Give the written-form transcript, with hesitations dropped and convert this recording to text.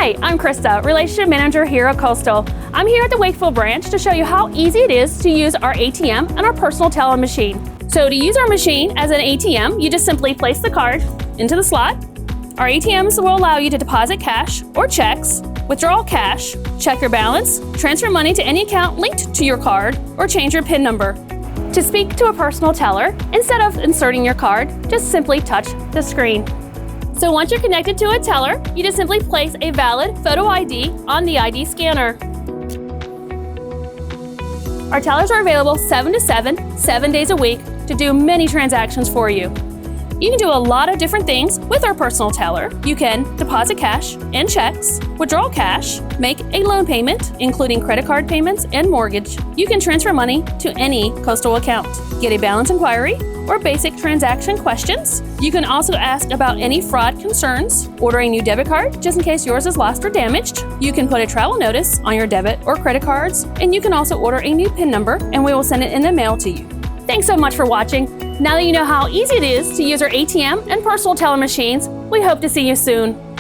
Hi, I'm Krista, Relationship Manager here at Coastal. I'm here at the Wakefield branch to show you how easy it is to use our ATM and our personal teller machine. So to use our machine as an ATM, you just simply place the card into the slot. Our ATMs will allow you to deposit cash or checks, withdraw cash, check your balance, transfer money to any account linked to your card, or change your PIN number. To speak to a personal teller, instead of inserting your card, just simply touch the screen. So once you're connected to a teller, you just simply place a valid photo ID on the ID scanner. Our tellers are available 7 to 7 days a week to do many transactions for you. You can do a lot of different things with our personal teller. You can deposit cash and checks, withdraw cash, make a loan payment, including credit card payments and mortgage. You can transfer money to any Coastal account, get a balance inquiry, or basic transaction questions. You can also ask about any fraud concerns, order a new debit card just in case yours is lost or damaged. You can put a travel notice on your debit or credit cards, and you can also order a new PIN number and we will send it in the mail to you. Thanks so much for watching. Now that you know how easy it is to use our ATM and personal teller machines, we hope to see you soon.